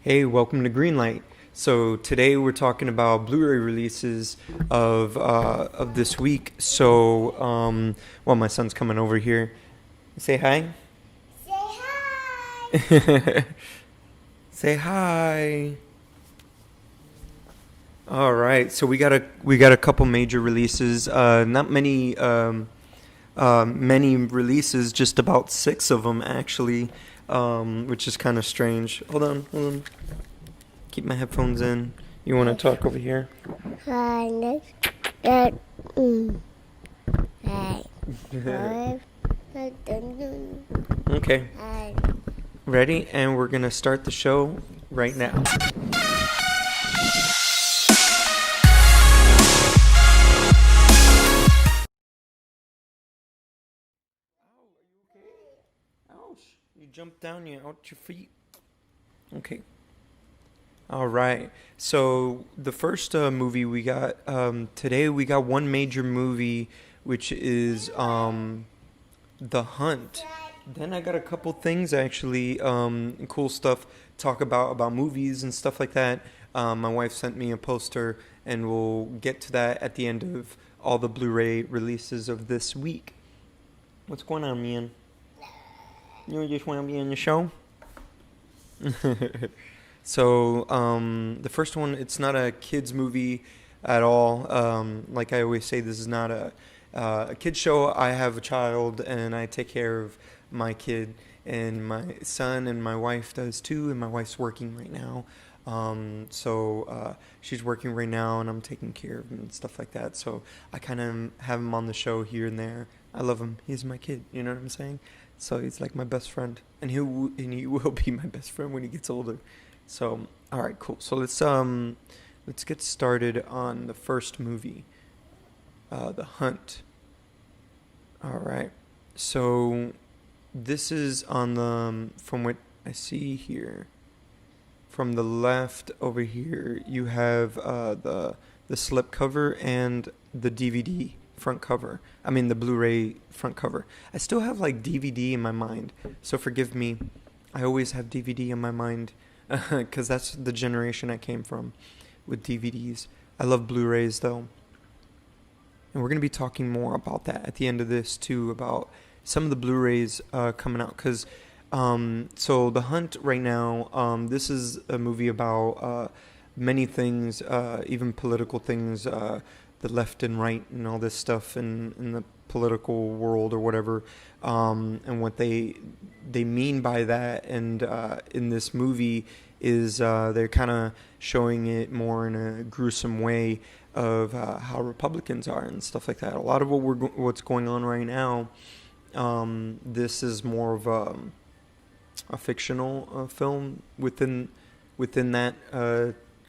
Hey, welcome to Greenlight. So today we're talking about Blu-ray releases of this week. Well, my son's coming over here. Say hi. Say hi. Say hi. All right. So we got a couple major releases. Not many releases. Just about six of them actually, which is kind of strange. Hold on. Keep my headphones in. You want to talk over here? Hi. Okay. Ready? And we're going to start the show right now. Ouch. You jumped down, you out your feet. Okay. All right. So the first movie we got today, we got one major movie, which is The Hunt. Then I got a couple things actually, cool stuff talk about movies and stuff like that. My wife sent me a poster, and we'll get to that at the end of all the Blu-ray releases of this week. What's going on, man? You just want to be in the show? So, the first one, it's not a kids movie at all. Like I always say, this is not a kids show. I have a child, and I take care of my kid, and my son and my wife does too, and my wife's working right now. She's working right now, and I'm taking care of him and stuff like that. So I kind of have him on the show here and there. I love him. He's my kid. You know what I'm saying? So he's like my best friend, and he will be my best friend when he gets older. So all right, cool. So let's get started on the first movie, The Hunt. All right. So this is on from what I see here, from the left over here, you have the slip cover and the DVD front cover. I mean the Blu-ray front cover. I still have like DVD in my mind, so forgive me. I always have DVD in my mind because that's the generation I came from with DVDs. I love Blu-rays though. And we're going to be talking more about that at the end of this too, about some of the Blu-rays coming out. Because, so The Hunt right now, this is a movie about many things, even political things, the left and right and all this stuff in the political world or whatever, and what they mean by that. And in this movie is they're kind of showing it more in a gruesome way of how Republicans are and stuff like that. A lot of what's going on right now, this is more of a fictional film within that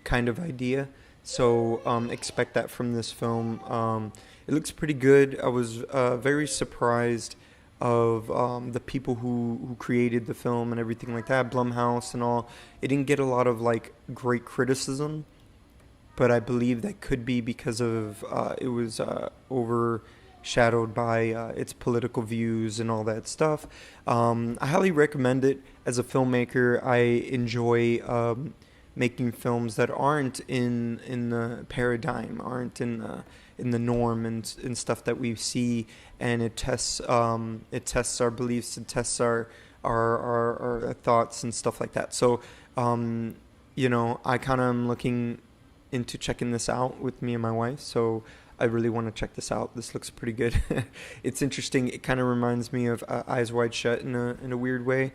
kind of idea. So expect that from this film. It looks pretty good. I was very surprised of the people who created the film and everything like that, Blumhouse and all. It didn't get a lot of like great criticism, but I believe that could be because of it was overshadowed by its political views and all that stuff. I highly recommend it as a filmmaker. I enjoy making films that aren't in the paradigm, aren't in the norm and stuff that we see, and it tests our beliefs, it tests our thoughts and stuff like that. So I kind of am looking into checking this out with me and my wife. So I really want to check this out. This looks pretty good. It's interesting. It kind of reminds me of Eyes Wide Shut in a weird way,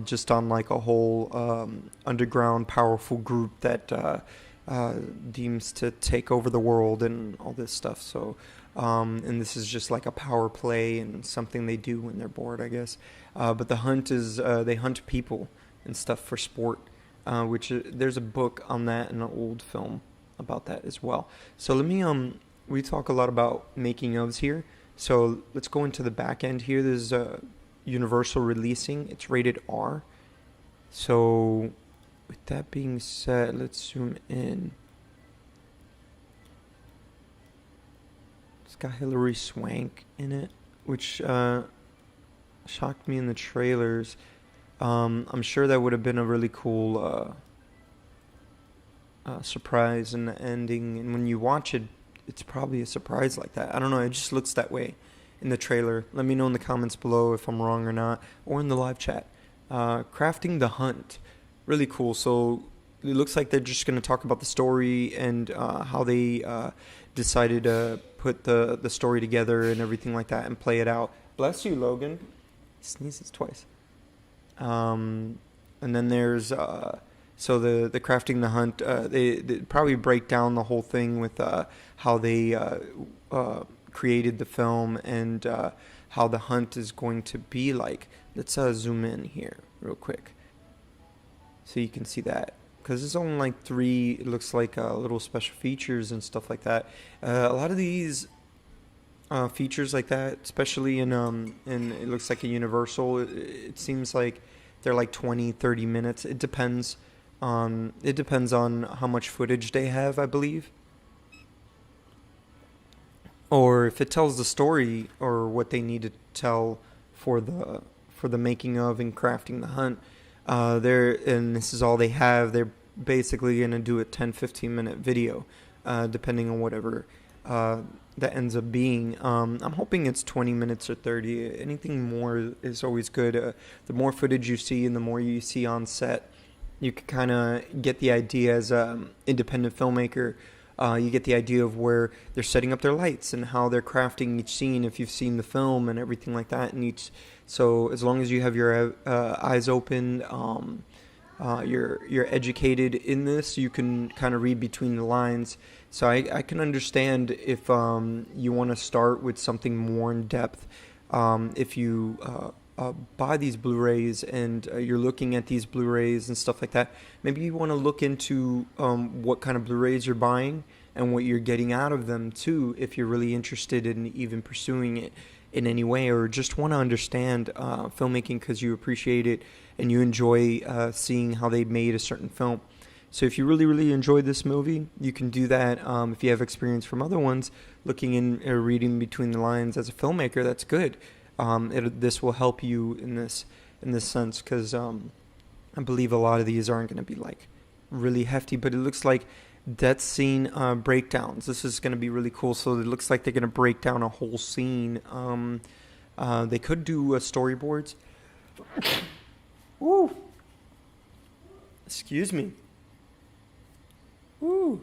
just on like a whole underground powerful group that deems to take over the world and all this stuff. So, and this is just like a power play and something they do when they're bored, I guess. But the hunt is they hunt people and stuff for sport. Which there's a book on that and an old film about that as well. So we talk a lot about making ofs here. So let's go into the back end here. There's Universal releasing. It's rated R. So with that being said, let's zoom in. It's got Hilary Swank in it, which shocked me in the trailers. I'm sure that would have been a really cool surprise in the ending, and when you watch it, it's probably a surprise like that. I don't know. It just looks that way in the trailer. Let me know in the comments below if I'm wrong or not, or in the live chat. Crafting the Hunt, really cool. So it looks like they're just going to talk about the story and how they decided to put the story together and everything like that and play it out. Bless you, Logan. He sneezes twice. And then there's so the Crafting the Hunt. They probably break down the whole thing with how they created the film and how the hunt is going to be like. Let's zoom in here real quick so you can see that, because it's only like 3, it looks like little special features and stuff like that. A lot of these features like that, especially in it looks like a Universal, it seems like they're like 20-30 minutes. It depends on how much footage they have, I believe, or if it tells the story or what they need to tell for the making of and Crafting the Hunt. And this is all they have. They're basically going to do a 10-15 minute video, depending on whatever that ends up being. I'm hoping it's 20 minutes or 30. Anything more is always good. The more footage you see and the more you see on set, you can kind of get the idea as an independent filmmaker. You get the idea of where they're setting up their lights and how they're crafting each scene if you've seen the film and everything like that. So as long as you have your eyes open, you're educated in this, you can kind of read between the lines. So I can understand if you want to start with something more in depth. If you buy these Blu-rays and you're looking at these Blu-rays and stuff like that, maybe you want to look into what kind of Blu-rays you're buying and what you're getting out of them too, if you're really interested in even pursuing it in any way, or just want to understand filmmaking because you appreciate it and you enjoy seeing how they made a certain film. So if you really, really enjoyed this movie, you can do that. If you have experience from other ones, looking in or reading between the lines as a filmmaker, that's good. This will help you in this sense, because I believe a lot of these aren't going to be like really hefty, but it looks like death scene breakdowns. This is going to be really cool. So it looks like they're going to break down a whole scene. They could do storyboards. Woo! Excuse me. Woo!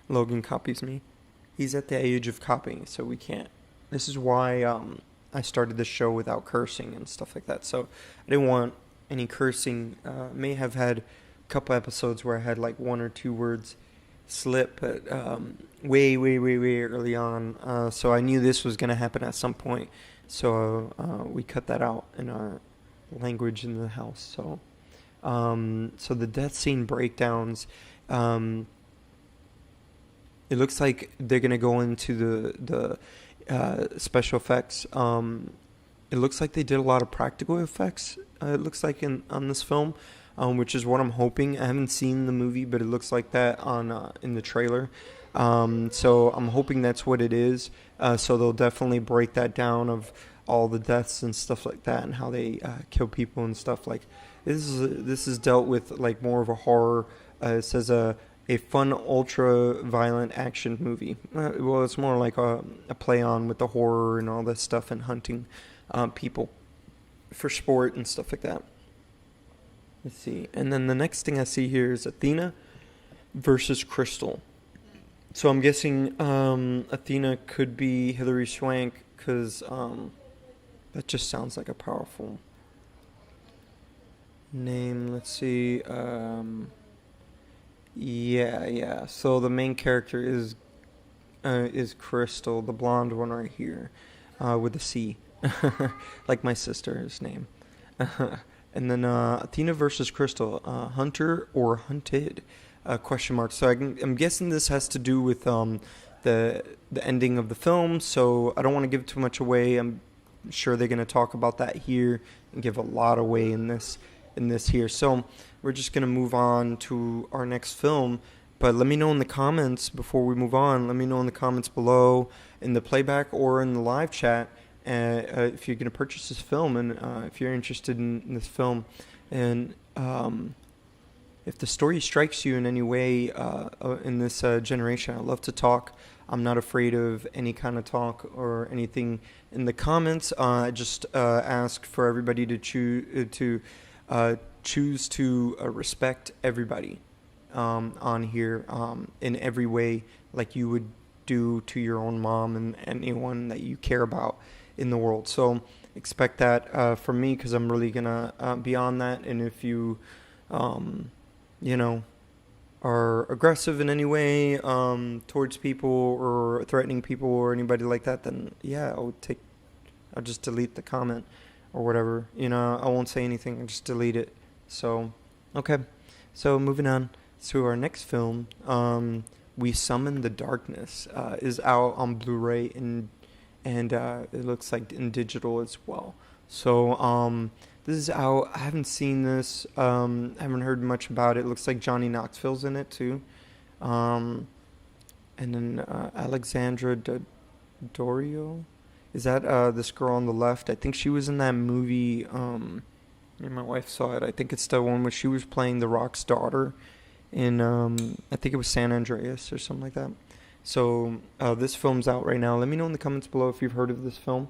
Logan copies me. He's at the age of copying, so we can't. This is why I started the show without cursing and stuff like that. So I didn't want any cursing. May have had a couple episodes where I had like 1 or 2 words slip, but way early on. So I knew this was going to happen at some point. So we cut that out in our language in the house. So the death scene breakdowns. It looks like they're going to go into the special effects. It looks like they did a lot of practical effects, it looks like on this film, which is what I'm hoping. I haven't seen the movie, but it looks like that in the trailer. So I'm hoping that's what it is. So they'll definitely break that down of all the deaths and stuff like that and how they kill people and stuff. Like this is dealt with like more of a horror. It says a fun, ultra-violent action movie. Well, it's more like a play on with the horror and all this stuff and hunting people for sport and stuff like that. Let's see. And then the next thing I see here is Athena versus Crystal. So I'm guessing Athena could be Hilary Swank, because that just sounds like a powerful name. Let's see. Yeah. So the main character is Crystal, the blonde one right here, with a C, like my sister's name. And then Athena versus Crystal, hunter or hunted? Question mark. So I'm guessing this has to do with the ending of the film. So I don't want to give too much away. I'm sure they're going to talk about that here and give a lot away in this here. So we're just going to move on to our next film. But let me know in the comments before we move on. Let me know in the comments below, in the playback or in the live chat, if you're going to purchase this film and if you're interested in this film. And if the story strikes you in any way in this generation, I love to talk. I'm not afraid of any kind of talk or anything in the comments. I just ask for everybody to choose to respect everybody on here in every way, like you would do to your own mom and anyone that you care about in the world. So expect that from me, because I'm really gonna be on that. And if you are aggressive in any way towards people or threatening people or anybody like that, then yeah, I'll just delete the comment or whatever. I won't say anything. I'll just delete it. So okay, so moving on to our next film. We Summon the Darkness is out on Blu-ray and it looks like in digital as well. So this is out. I haven't seen this. Haven't heard much about it. Looks like Johnny Knoxville's in it too. And then Alexandra Daddario. Is that this girl on the left? I think she was in that movie. My wife saw it. I think it's the one where she was playing The Rock's daughter in I think it was San Andreas or something like that. So this film's out right now. Let me know in the comments below if you've heard of this film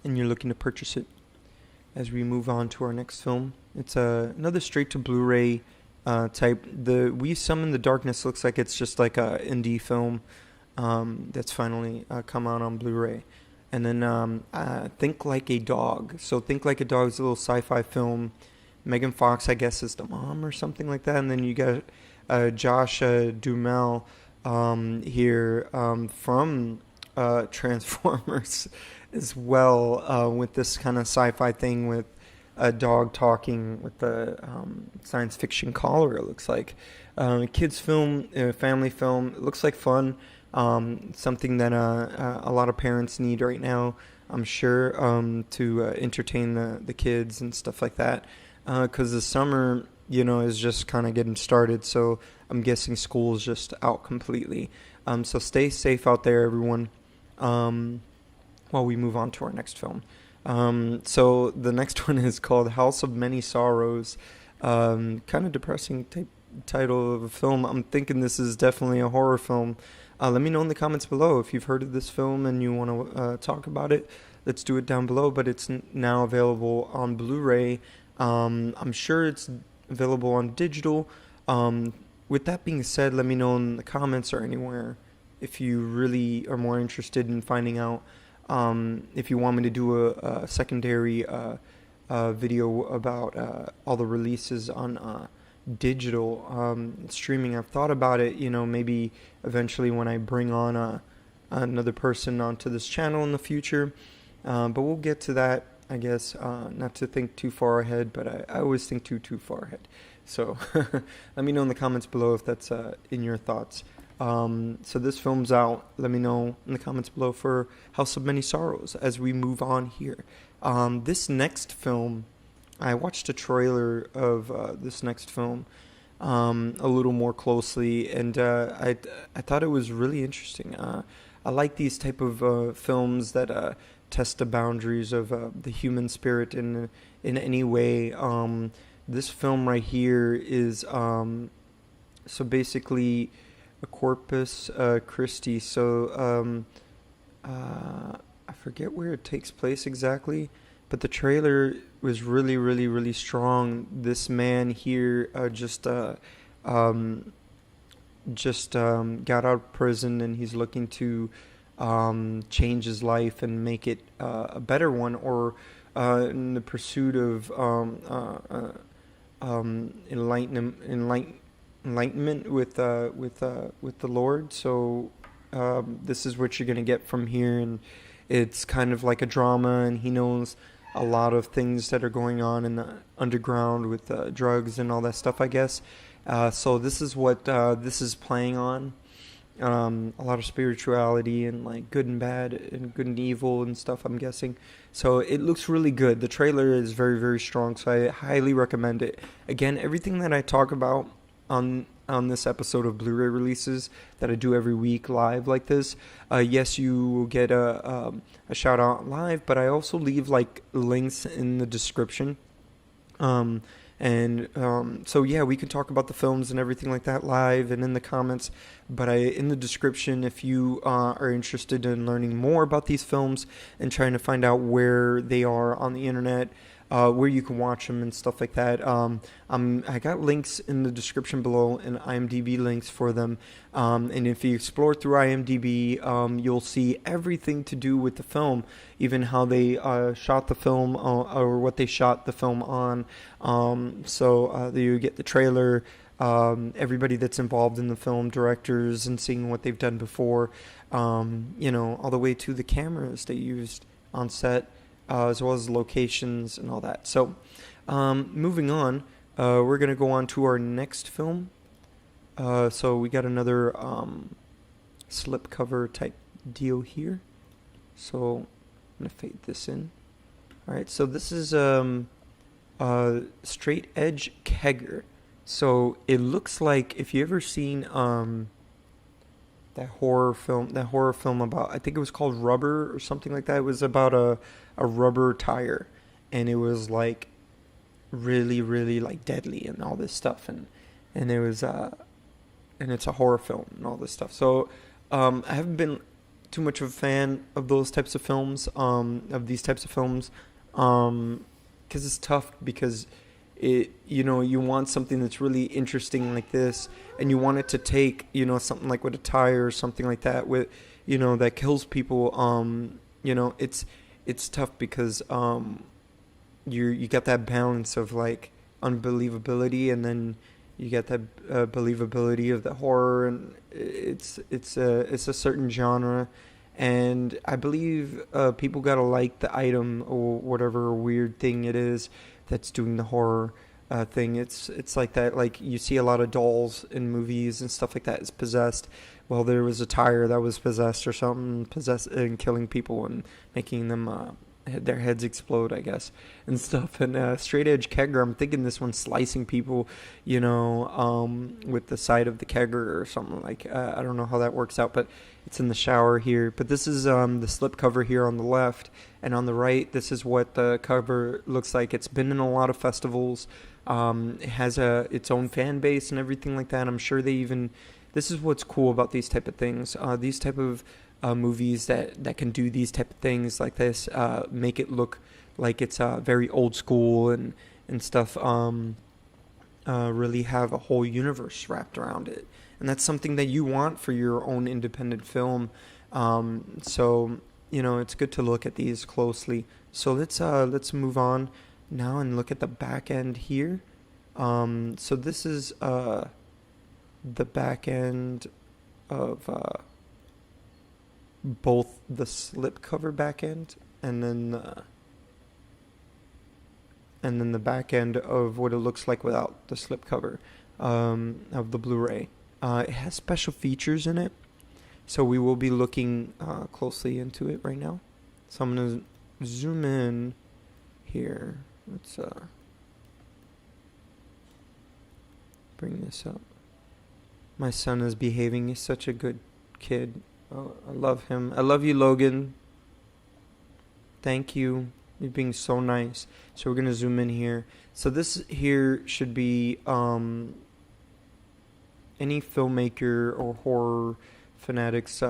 and you're looking to purchase it. As we move on to our next film, it's another straight to Blu-ray type. The We Summon the Darkness looks like it's just like a indie film that's finally come out on Blu-ray. And then Think Like a Dog. So Think Like a Dog is a little sci-fi film. Megan Fox, I guess, is the mom or something like that. And then you got Josh Duhamel here from Transformers as well, with this kind of sci-fi thing with a dog talking with the science fiction collar, it looks like. Kids film, family film. It looks like fun. Something that a lot of parents need right now, I'm sure, to entertain the kids and stuff like that. Because the summer, is just kind of getting started. So I'm guessing school is just out completely. So stay safe out there, everyone, while we move on to our next film. So the next one is called House of Many Sorrows. Kind of depressing title of a film. I'm thinking this is definitely a horror film. Let me know in the comments below if you've heard of this film and you want to talk about it. Let's do it down below, but it's now available on Blu-ray. I'm sure it's available on digital. With that being said, let me know in the comments or anywhere if you really are more interested in finding out if you want me to do a secondary video about all the releases on digital streaming. I've thought about it, maybe eventually when I bring on another person onto this channel in the future, but we'll get to that, I guess. Not to think too far ahead, but I always think too far ahead. So let me know in the comments below if that's in your thoughts. So this film's out. Let me know in the comments below for House of Many Sorrows as we move on here. This next film, I watched a trailer of this next film a little more closely, and I thought it was really interesting. I like these type of films that test the boundaries of the human spirit in any way. This film right here is so basically a Corpus Christi. So I forget where it takes place exactly, but the trailer was really strong. This man here just got out of prison, and he's looking to change his life and make it a better one, or in the pursuit of enlightenment with the Lord. So this is what you're gonna get from here, and it's kind of like a drama, and he knows a lot of things that are going on in the underground with drugs and all that stuff, I guess. So this is what this is playing on. A lot of spirituality and like good and bad and good and evil and stuff, I'm guessing. So it looks really good. The trailer is very strong, so I highly recommend it. Again, everything that I talk about on this episode of Blu-ray releases that I do every week live like this, yes, you will get a shout out live, but I also leave like links in the description So yeah, we can talk about the films and everything like that live and in the comments. But in the description, if you are interested in learning more about these films and trying to find out where they are on the internet, where you can watch them and stuff like that. I got links in the description below and IMDb links for them. And if you explore through IMDb, you'll see everything to do with the film, even how they shot the film or what they shot the film on. So you get the trailer, everybody that's involved in the film, directors, and seeing what they've done before, all the way to the cameras they used on set. As well as locations and all that. So, moving on, we're going to go on to our next film. So we got another slipcover type deal here. So I'm going to fade this in. All right, so this is Straight Edge Kegger. So it looks like, if you ever seen that horror film about, I think it was called Rubber or something like that. It was about a rubber tire, and it was like really, really like deadly and all this stuff, and it was and it's a horror film and all this stuff. So I haven't been too much of a fan of those types of films, of these types of films, because it's tough, because you want something that's really interesting like this, and you want it to take, something like with a tire or something like that, with, that kills people. It's tough because you got that balance of like unbelievability, and then you get that believability of the horror, and it's a certain genre, and I believe people gotta like the item or whatever weird thing it is that's doing the horror thing. It's like that. Like, you see a lot of dolls in movies and stuff like that is possessed. Well, there was a tire that was possessed or something, possessed and killing people and making them their heads explode, I guess, and stuff. And Straight Edge Kegger, I'm thinking this one's slicing people, with the side of the kegger or something like. I don't know how that works out, but it's in the shower here. But this is the slip cover here on the left, and on the right, this is what the cover looks like. It's been in a lot of festivals. It has its own fan base and everything like that. I'm sure they even. This is what's cool about these type of things. These type of movies that can do these type of things like this, make it look like it's very old school and stuff. Really have a whole universe wrapped around it, and that's something that you want for your own independent film. So it's good to look at these closely. So let's move on now and look at the back end here. So this is the back end of both the slipcover back end and then the back end of what it looks like without the slipcover of the Blu-ray. It has special features in it, so we will be looking closely into it right now. So I'm going to zoom in here. Let's bring this up. My son is behaving. He's such a good kid. Oh, I love him. I love you, Logan. Thank you. You're being so nice. So we're going to zoom in here. So this here should be any filmmaker or horror fanatics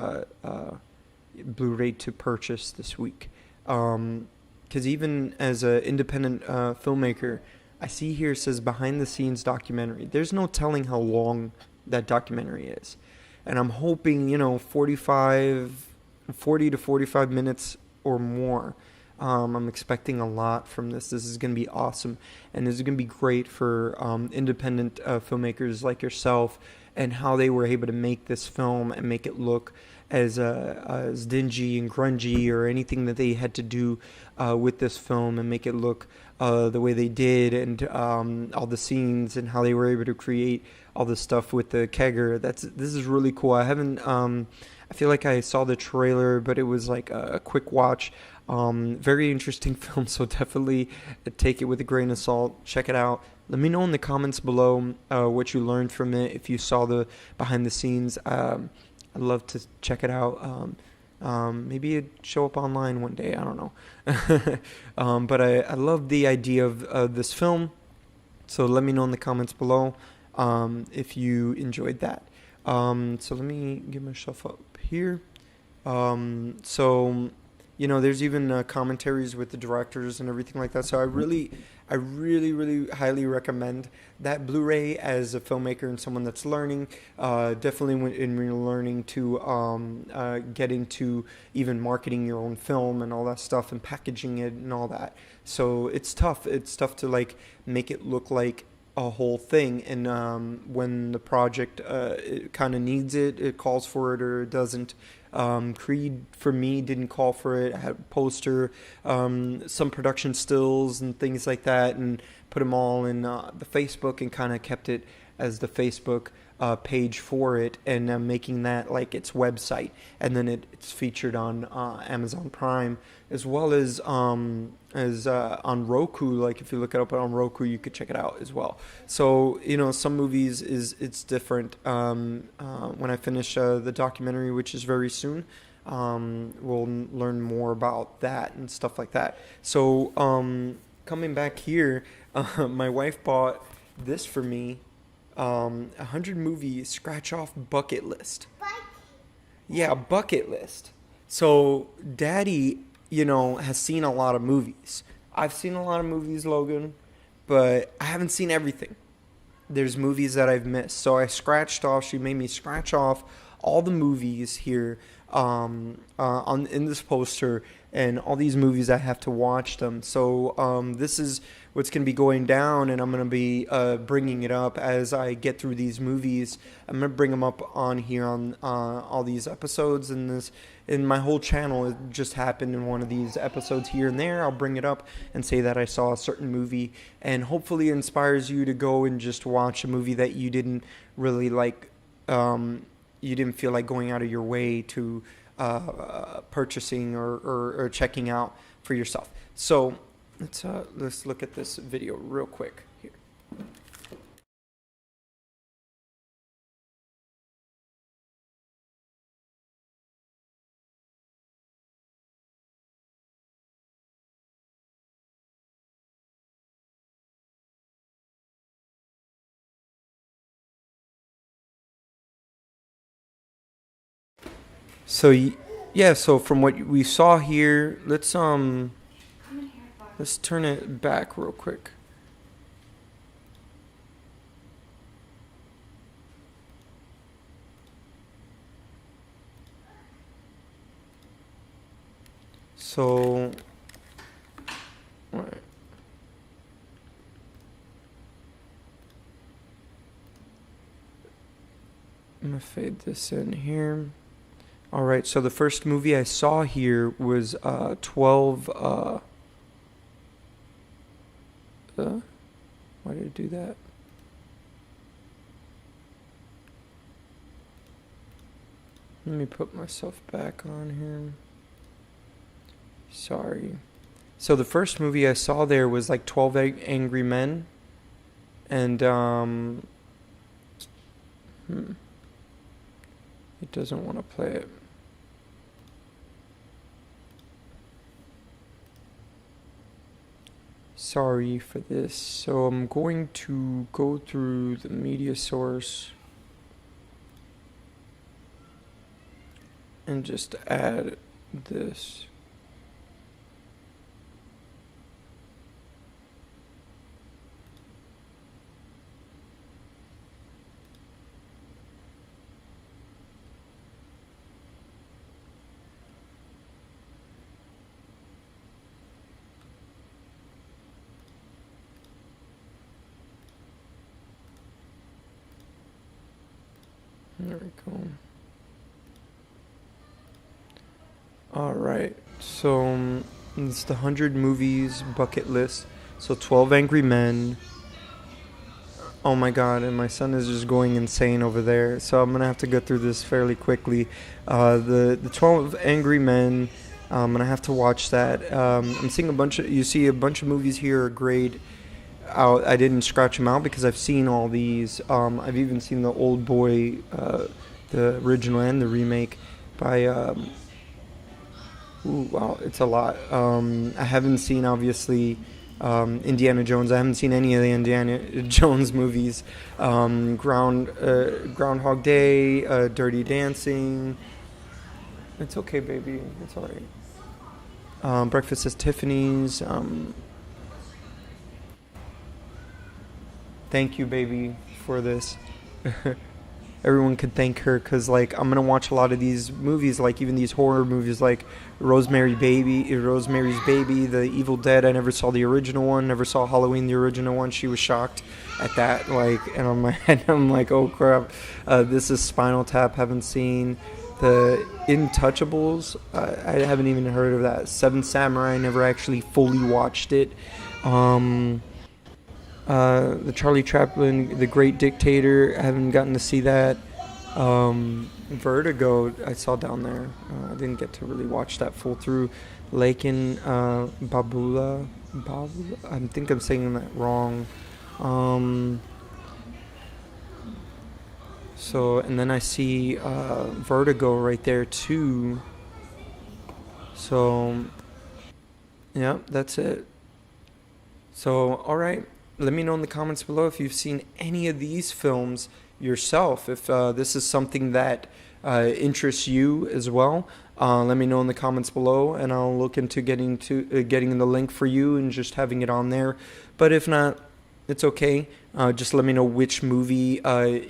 Blu-ray to purchase this week. Because even as an independent filmmaker, I see here it says behind the scenes documentary. There's no telling how long that documentary is. And I'm hoping, 40 to 45 minutes or more. I'm expecting a lot from this. This is going to be awesome. And this is going to be great for independent filmmakers like yourself, and how they were able to make this film and make it look as dingy and grungy, or anything that they had to do with this film, and make it look the way they did, and all the scenes, and how they were able to create all this stuff with the Kegger. This is really cool. I haven't. I feel like I saw the trailer, but it was like a quick watch. Very interesting film, so definitely take it with a grain of salt. Check it out. Let me know in the comments below what you learned from it. If you saw the behind the scenes, I'd love to check it out. Maybe it'd show up online one day. I don't know. But I love the idea of this film. So let me know in the comments below if you enjoyed that. So let me get myself up here. So, you know, there's even commentaries with the directors and everything like that. So I really highly recommend that Blu-ray as a filmmaker and someone that's learning. Definitely when you're learning to get into even marketing your own film and all that stuff and packaging it and all that. So it's tough. It's tough to like make it look like a whole thing, and when the project it kind of needs it, it calls for it or it doesn't. Creed for me didn't call for it. I had a poster, some production stills and things like that, and put them all in the Facebook and kind of kept it as the Facebook page for it, and making that like its website, and then it's featured on Amazon Prime as well as on Roku. Like if you look it up on Roku, you could check it out as well. So you know, some movies it's different. When I finish the documentary, which is very soon, we'll learn more about that and stuff like that. So coming back here, my wife bought this for me. 100 movies scratch off bucket list. Yeah, bucket list. So Daddy, you know, has seen a lot of movies. I've seen a lot of movies, Logan, but I haven't seen everything. There's movies that I've missed. So I scratched off, she made me scratch off all the movies here in this poster, and all these movies I have to watch them. So this is what's going to be going down, and I'm going to be bringing it up as I get through these movies. I'm going to bring them up on here on all these episodes, and this in my whole channel. It just happened in one of these episodes here and there. I'll bring it up and say that I saw a certain movie, and hopefully it inspires you to go and just watch a movie that you didn't really like. You didn't feel like going out of your way to purchasing or checking out for yourself. So let's look at this video real quick here. So yeah, so from what we saw here, let's turn it back real quick. So, all right. I'm gonna fade this in here. All right, so the first movie I saw here was 12. Why did it do that? Let me put myself back on here. Sorry. So the first movie I saw there was like 12 Angry Men, and it doesn't want to play it. Sorry for this. So I'm going to go through the media source and just add this. There we go. Alright, so it's the 100 movies bucket list. So 12 Angry Men. Oh my god, and my son is just going insane over there. So I'm going to have to go through this fairly quickly. The 12 Angry Men, I'm going to have to watch that. I'm seeing you see a bunch of movies here are grayed out. I didn't scratch them out because I've seen all these. I've even seen the Old Boy, the original and the remake by ooh, wow, it's a lot. I haven't seen obviously Indiana Jones. I haven't seen any of the Indiana Jones movies. Groundhog Day, Dirty Dancing. It's okay, baby. It's all right. Breakfast at Tiffany's. Thank you, baby, for this. Everyone could thank her, because like I'm gonna watch a lot of these movies, like even these horror movies like Rosemary's Baby, The Evil Dead. I never saw the original one, never saw Halloween, the original one. She was shocked at that, like, and I'm like, oh crap. This is Spinal Tap, haven't seen. The Intouchables, I haven't even heard of that. Seven Samurai, never actually fully watched it. The Charlie Chaplin, The Great Dictator, I haven't gotten to see that. Vertigo, I saw down there. I didn't get to really watch that full through. Lakin Babula, I think I'm saying that wrong. So, and then I see Vertigo right there too. So, yeah, that's it. So, alright. Let me know in the comments below if you've seen any of these films yourself. If this is something that interests you as well, let me know in the comments below, and I'll look into getting the link for you and just having it on there. But if not, it's okay. Just let me know which movie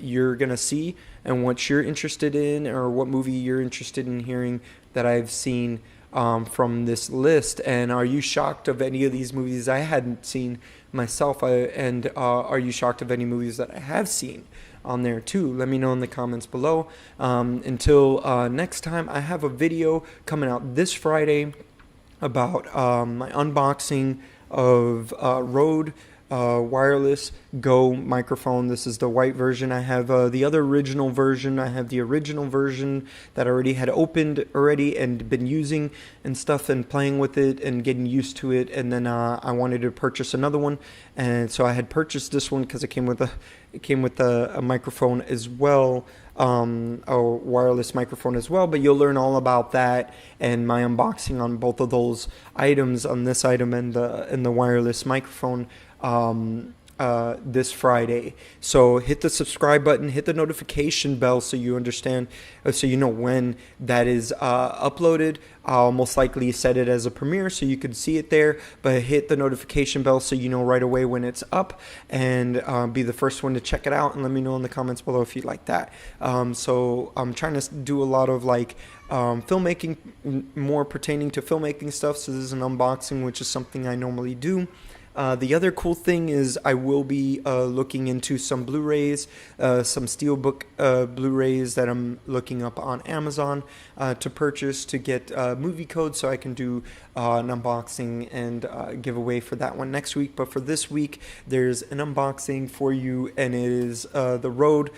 you're gonna see and what you're interested in, or what movie you're interested in hearing that I've seen from this list. And are you shocked of any of these movies I hadn't seen myself? And are you shocked of any movies that I have seen on there too? Let me know in the comments below. Until next time, I have a video coming out this Friday about my unboxing of Rode wireless Go microphone. This is the white version. I have the other original version. I have the original version that I already had opened already and been using and stuff, and playing with it and getting used to it. And then I wanted to purchase another one, and so I had purchased this one because it came with a microphone as well, a wireless microphone as well. But you'll learn all about that and my unboxing on both of those items, on this item and the wireless microphone, this Friday. So hit the subscribe button, hit the notification bell, so you understand, so you know when that is uploaded. I'll most likely set it as a premiere so you can see it there, but hit the notification bell so you know right away when it's up, and be the first one to check it out. And let me know in the comments below if you like that. So I'm trying to do a lot of like filmmaking, more pertaining to filmmaking stuff. So this is an unboxing, which is something I normally do. The other cool thing is I will be looking into some Blu-rays, some Steelbook Blu-rays that I'm looking up on Amazon to purchase, to get movie codes, so I can do an unboxing and giveaway for that one next week. But for this week, there's an unboxing for you, and it is the Rode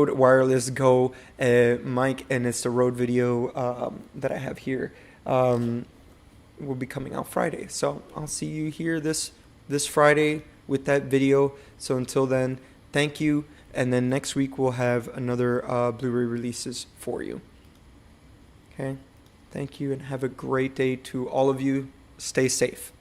Wireless Go mic, and it's the Rode Video that I have here. Will be coming out Friday, so I'll see you here this Friday with that video. So until then, thank you, and then next week we'll have another Blu-ray releases for you. Okay, thank you, and have a great day to all of you. Stay safe.